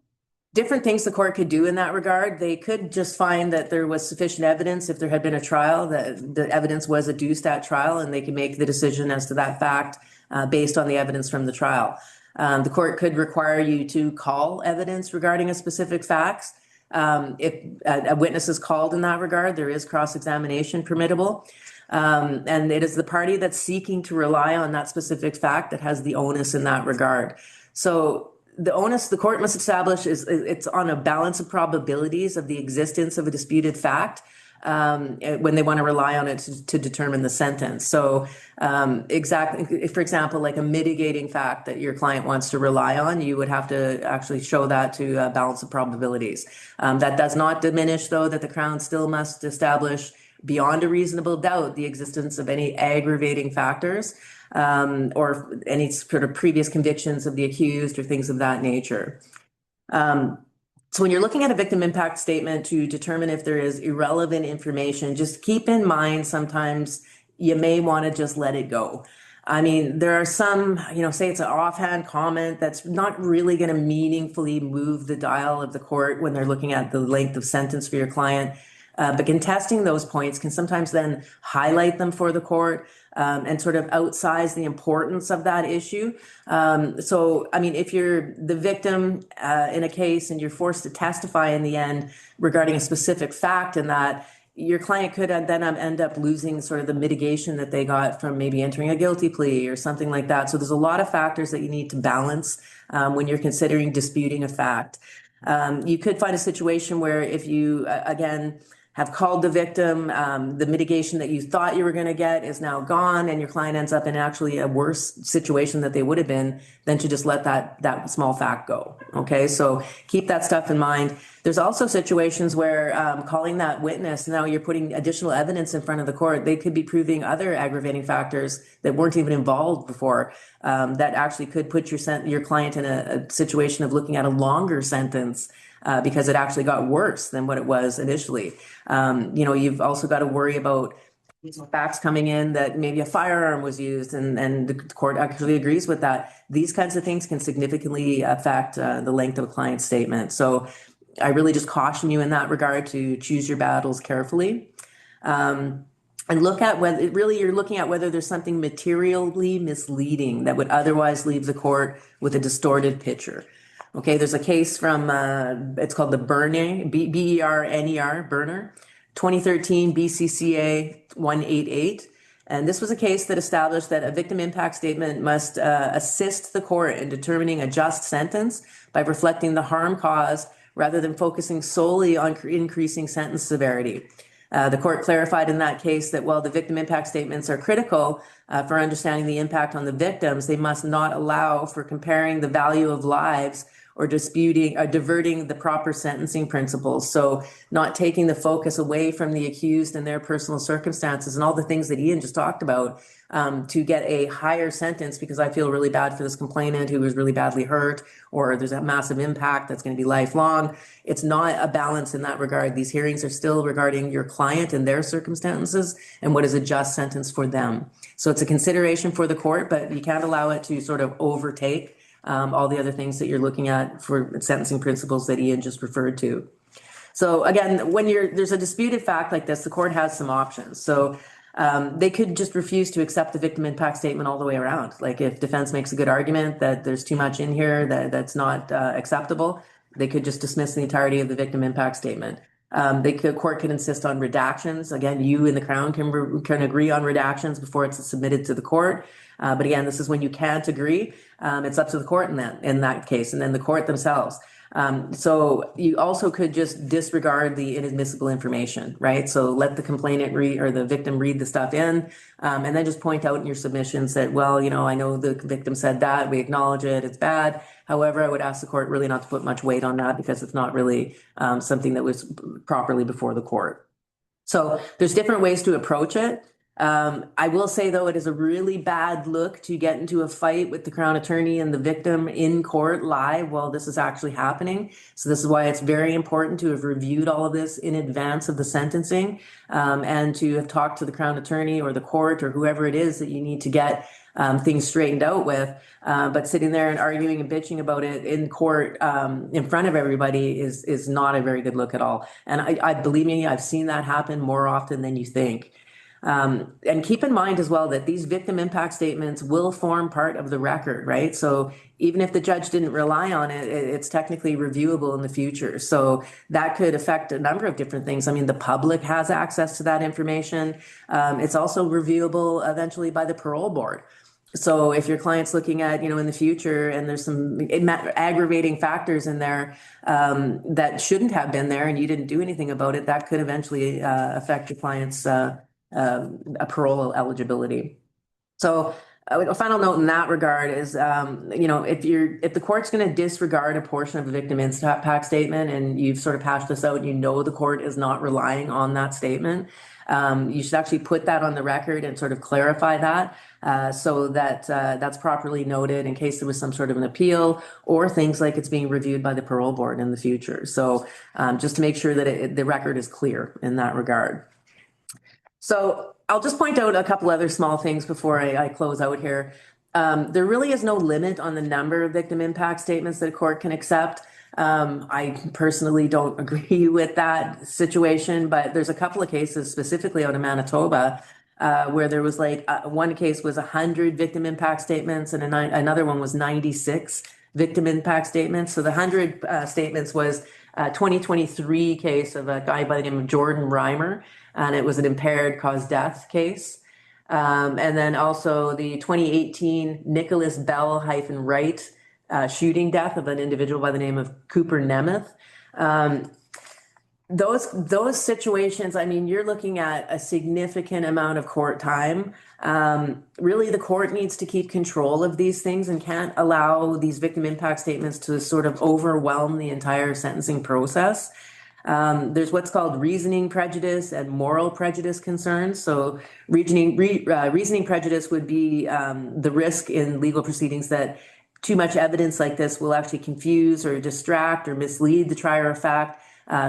different things the court could do in that regard. They could just find that there was sufficient evidence if there had been a trial, that the evidence was adduced at trial, and they can make the decision as to that fact based on the evidence from the trial. The court could require you to call evidence regarding a specific facts. If a witness is called in that regard, there is cross-examination permissible. And it is the party that's seeking to rely on that specific fact that has the onus in that regard. So the onus the court must establish it's on a balance of probabilities of the existence of a disputed fact when they want to rely on it to determine the sentence. So exactly, if, for example, like a mitigating fact that your client wants to rely on, you would have to actually show that to a balance of probabilities. That does not diminish, though, that the Crown still must establish beyond a reasonable doubt the existence of any aggravating factors or any sort of previous convictions of the accused or things of that nature. So when you're looking at a victim impact statement to determine if there is irrelevant information, just keep in mind sometimes you may want to just let it go. I mean, there are some, say it's an offhand comment that's not really going to meaningfully move the dial of the court when they're looking at the length of sentence for your client. But contesting those points can sometimes then highlight them for the court and sort of outsize the importance of that issue. So, I mean, if you're the victim in a case and you're forced to testify in the end regarding a specific fact in that, your client could then end up losing sort of the mitigation that they got from maybe entering a guilty plea or something like that. So there's a lot of factors that you need to balance when you're considering disputing a fact. You could find a situation where if you, again, have called the victim, the mitigation that you thought you were going to get is now gone, and your client ends up in actually a worse situation that they would have been than to just let that small fact go. Okay, so keep that stuff in mind. There's also situations where calling that witness, now you're putting additional evidence in front of the court. They could be proving other aggravating factors that weren't even involved before that actually could put your client in a situation of looking at a longer sentence because it actually got worse than what it was initially. You've also got to worry about facts coming in that maybe a firearm was used and the court actually agrees with that. These kinds of things can significantly affect the length of a client's statement. So I really just caution you in that regard to choose your battles carefully. And look at whether you're looking at whether there's something materially misleading that would otherwise leave the court with a distorted picture. Okay, there's a case from, it's called the Berner, B-E-R-N-E-R, Berner, 2013 BCCA 188. And this was a case that established that a victim impact statement must assist the court in determining a just sentence by reflecting the harm caused rather than focusing solely on increasing sentence severity. The court clarified in that case that while the victim impact statements are critical for understanding the impact on the victims, they must not allow for comparing the value of lives or disputing or diverting the proper sentencing principles. So not taking the focus away from the accused and their personal circumstances and all the things that Ian just talked about to get a higher sentence because I feel really bad for this complainant who was really badly hurt, or there's a massive impact that's going to be lifelong. It's not a balance in that regard. These hearings are still regarding your client and their circumstances and what is a just sentence for them. So it's a consideration for the court, but you can't allow it to sort of overtake all the other things that you're looking at for sentencing principles that Ian just referred to. So again, when there's a disputed fact like this, the court has some options. So they could just refuse to accept the victim impact statement all the way around. Like if defense makes a good argument that there's too much in here that's not acceptable, they could just dismiss the entirety of the victim impact statement. Court can insist on redactions. Again, you in the Crown can agree on redactions before it's submitted to the court. But again, this is when you can't agree. It's up to the court in that case, and then the court themselves. So you also could just disregard the inadmissible information, right? So let the complainant read or the victim read the stuff in, and then just point out in your submissions that, well, I know the victim said that, we acknowledge it, it's bad. However, I would ask the court really not to put much weight on that because it's not really something that was properly before the court. So there's different ways to approach it. I will say, though, it is a really bad look to get into a fight with the Crown Attorney and the victim in court live while this is actually happening. So this is why it's very important to have reviewed all of this in advance of the sentencing and to have talked to the Crown Attorney or the court or whoever it is that you need to get things straightened out with. But sitting there and arguing and bitching about it in court in front of everybody is not a very good look at all. And I believe me, I've seen that happen more often than you think. And keep in mind as well that these victim impact statements will form part of the record, right? So even if the judge didn't rely on it, it's technically reviewable in the future. So that could affect a number of different things. I mean, the public has access to that information. It's also reviewable eventually by the parole board. So if your client's looking at, in the future and there's some aggravating factors in there that shouldn't have been there and you didn't do anything about it, that could eventually affect your client's a parole eligibility. So a final note in that regard is, if the court's going to disregard a portion of the victim impact statement and you've sort of hashed this out, the court is not relying on that statement, you should actually put that on the record and sort of clarify that so that that's properly noted in case there was some sort of an appeal or things like it's being reviewed by the parole board in the future. So just to make sure that the record is clear in that regard. So I'll just point out a couple other small things before I close out here. There really is no limit on the number of victim impact statements that a court can accept. I personally don't agree with that situation, but there's a couple of cases specifically out of Manitoba where there was like one case was 100 victim impact statements and another one was 96 victim impact statements. So the 100 statements was a 2023 case of a guy by the name of Jordan Reimer, and it was an impaired cause death case. And then also the 2018 Nicholas Bell-Wright shooting death of an individual by the name of Cooper Nemeth. Those situations, I mean, you're looking at a significant amount of court time. Really, the court needs to keep control of these things and can't allow these victim impact statements to sort of overwhelm the entire sentencing process. There's what's called reasoning prejudice and moral prejudice concerns. So reasoning prejudice would be the risk in legal proceedings that too much evidence like this will actually confuse or distract or mislead the trier of fact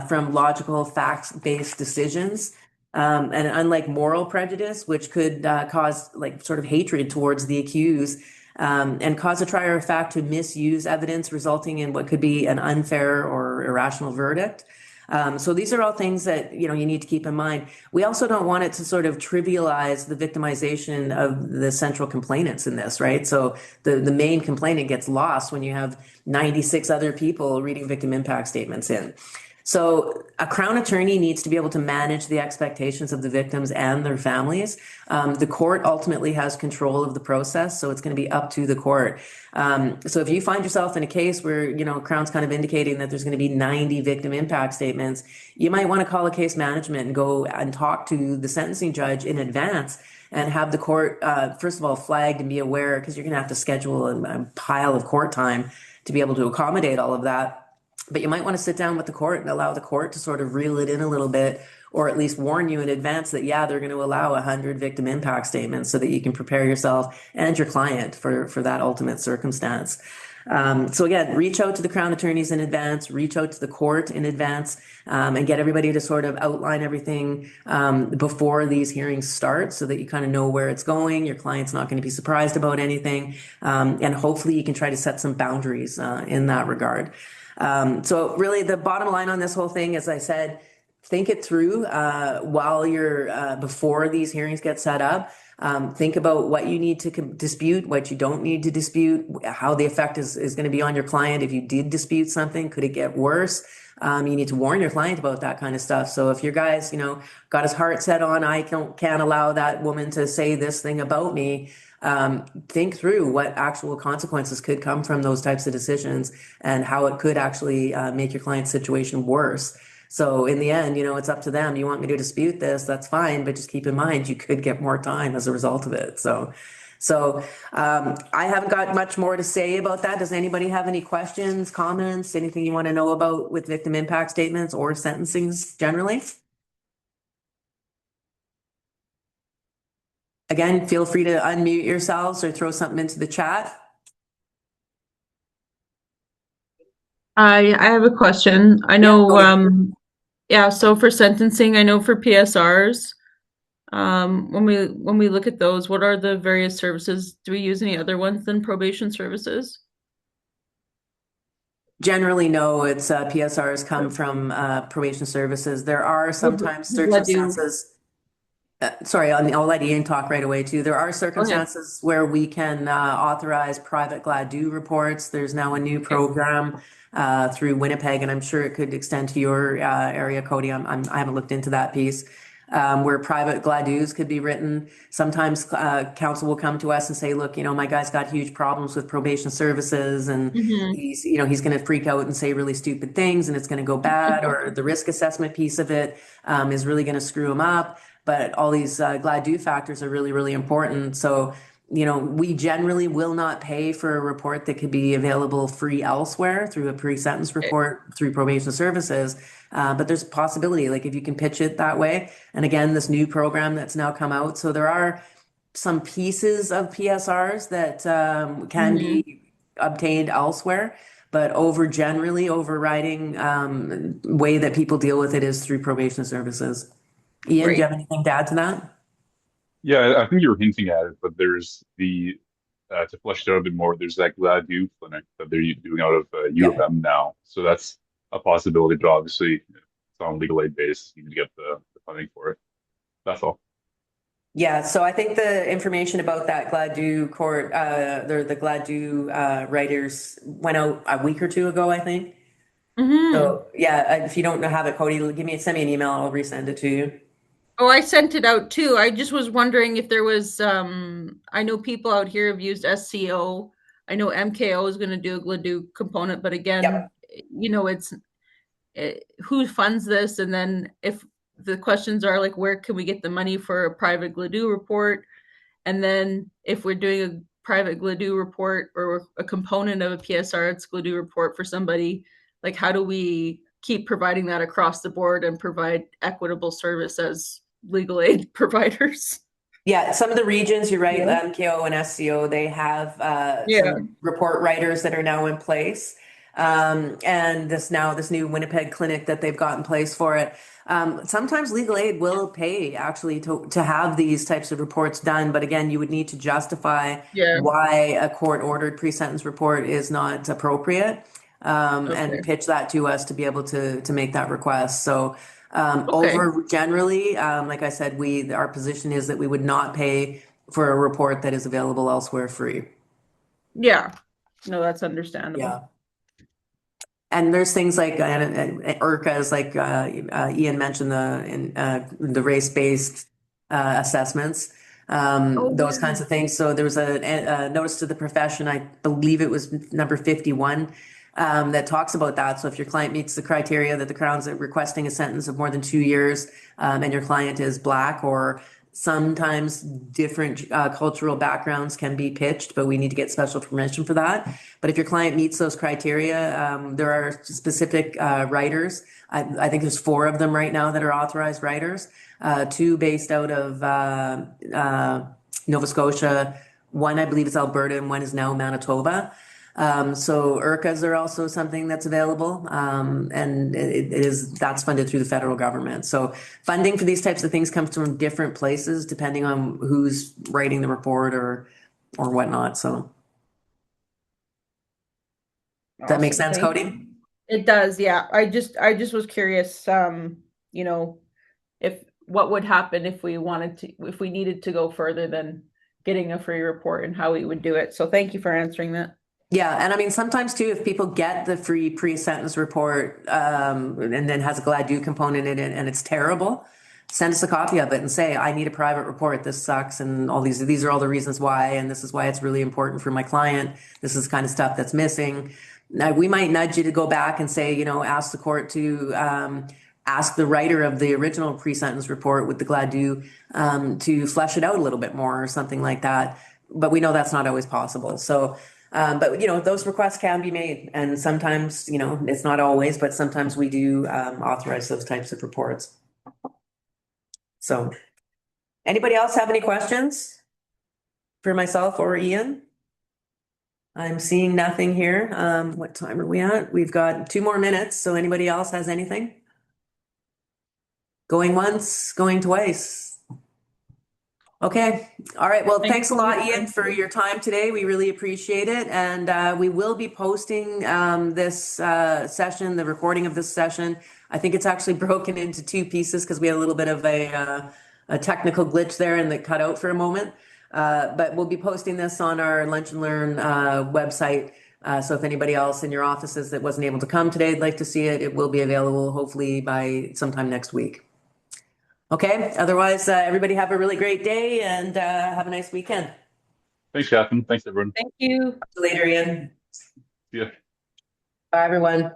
from logical facts-based decisions. And unlike moral prejudice, which could cause like sort of hatred towards the accused, and cause a trier of fact to misuse evidence, resulting in what could be an unfair or irrational verdict. So these are all things that, you need to keep in mind. We also don't want it to sort of trivialize the victimization of the central complainants in this, right? So the main complainant gets lost when you have 96 other people reading victim impact statements in. So a Crown attorney needs to be able to manage the expectations of the victims and their families. The court ultimately has control of the process, so it's going to be up to the court. So if you find yourself in a case where, Crown's kind of indicating that there's going to be 90 victim impact statements, you might want to call a case management and go and talk to the sentencing judge in advance and have the court, first of all, flagged and be aware, because you're going to have to schedule a pile of court time to be able to accommodate all of that. But you might want to sit down with the court and allow the court to sort of reel it in a little bit, or at least warn you in advance that, yeah, they're going to allow 100 victim impact statements so that you can prepare yourself and your client for that ultimate circumstance. So again, reach out to the Crown attorneys in advance, reach out to the court in advance, and get everybody to sort of outline everything before these hearings start so that you kind of know where it's going. Your client's not going to be surprised about anything. And hopefully you can try to set some boundaries in that regard. So really the bottom line on this whole thing, as I said, think it through while you're before these hearings get set up. Think about what you need to dispute, what you don't need to dispute, how the effect is going to be on your client. If you did dispute something, could it get worse? You need to warn your client about that kind of stuff. So if your guy's, got his heart set on, I can't allow that woman to say this thing about me, think through what actual consequences could come from those types of decisions and how it could actually make your client's situation worse. So in the end, it's up to them. You want me to dispute this, that's fine, but just keep in mind you could get more time as a result of it. So I haven't got much more to say about that. Does anybody have any questions, comments, anything you want to know about with victim impact statements or sentencings generally? Again, feel free to unmute yourselves or throw something into the chat. I have a question. I know, so for sentencing, I know for PSRs, when we look at those, what are the various services? Do we use any other ones than probation services? Generally, no. It's PSRs come from probation services. There are sometimes circumstances. Sorry, I'll let Ian talk right away too. There are circumstances where we can authorize private GLADU reports. There's now a new program through Winnipeg, and I'm sure it could extend to your area, Cody. I haven't looked into that piece. Where private GLADUs could be written. Sometimes counsel will come to us and say, look, my guy's got huge problems with probation services and he's going to freak out and say really stupid things and it's going to go bad, or the risk assessment piece of it is really going to screw him up. But all these GLADU factors are really, really important. So, we generally will not pay for a report that could be available free elsewhere through a pre-sentence report through probation services. But there's a possibility, like if you can pitch it that way. And again, this new program that's now come out. So there are some pieces of PSRs that can be obtained elsewhere, but overriding way that people deal with it is through probation services. Ian, do you have anything to add to that? Yeah, I think you were hinting at it, but there's to flesh it out a bit more, there's that GLADU clinic that they're doing out of U of Yeah. M now. So that's a possibility, but obviously it's on legal aid basis. You need to get the funding for it. That's all. Yeah, so I think the information about that Gladue court, the Gladue writers went out a week or two ago, I think. Mm-hmm. So yeah, if you don't have it, Cody, send me an email. I'll resend it to you. Oh, I sent it out too. I just was wondering if there was I know people out here have used SCO. I know MKO is going to do a Gladue component, but again, Yep. it's who funds this, and then if the questions are like, where can we get the money for a private Gladue report, and then if we're doing a private Gladue report or a component of a PSR, it's Gladue report for somebody, like how do we keep providing that across the board and provide equitable service as legal aid providers? Yeah, some of the regions, you're right, Yeah. MKO and SCO, they have Yeah. some report writers that are now in place. And this new Winnipeg clinic that they've got in place for it. Sometimes legal aid will pay actually to have these types of reports done, but again, you would need to justify Yeah. why a court-ordered pre-sentence report is not appropriate, Okay. and pitch that to us to be able to make that request. So Okay. over generally, like I said, our position is that we would not pay for a report that is available elsewhere free. Yeah. No, that's understandable. Yeah. And there's things like IRCAs, like Ian mentioned the race-based assessments, Oh, those yeah. kinds of things. So there was a notice to the profession, I believe it was number 51, that talks about that. So if your client meets the criteria that the Crown's requesting a sentence of more than 2 years, and your client is Black, or sometimes different cultural backgrounds can be pitched, but we need to get special permission for that. But if your client meets those criteria, there are specific writers. I think there's 4 of them right now that are authorized writers, 2 based out of Nova Scotia. One, I believe, is Alberta, and one is now Manitoba. So IRCAs are also something that's available, and that's funded through the federal government. So funding for these types of things comes from different places depending on who's writing the report or whatnot. So does that make Awesome. sense, Thank Cody? you. It does, yeah. I just was curious, if what would happen if we needed to go further than getting a free report and how we would do it. So thank you for answering that. Yeah, and I mean, sometimes too, if people get the free pre-sentence report, and then has a Gladue component in it and it's terrible, send us a copy of it and say, I need a private report. This sucks. And these are all the reasons why. And this is why it's really important for my client. This is the kind of stuff that's missing. Now, we might nudge you to go back and say, ask the court to, ask the writer of the original pre-sentence report with the Gladue, to flesh it out a little bit more or something like that. But we know that's not always possible. So, but those requests can be made, and sometimes, it's not always, but sometimes we do authorize those types of reports. So, anybody else have any questions for myself or Ian? I'm seeing nothing here. What time are we at? We've got 2 more minutes. So anybody else has anything? Going once, going twice. Okay. All right. Well, thanks a lot, Ian, for your time today. We really appreciate it. And we will be posting this session, the recording of this session. I think it's actually broken into 2 pieces because we had a little bit of a technical glitch there and that cut out for a moment. But we'll be posting this on our Lunch and Learn website. So if anybody else in your offices that wasn't able to come today would like to see it, it will be available hopefully by sometime next week. Okay, otherwise, everybody have a really great day and have a nice weekend. Thanks, Katherine. Thanks, everyone. Thank you. Later, Ian. See ya. Bye, everyone.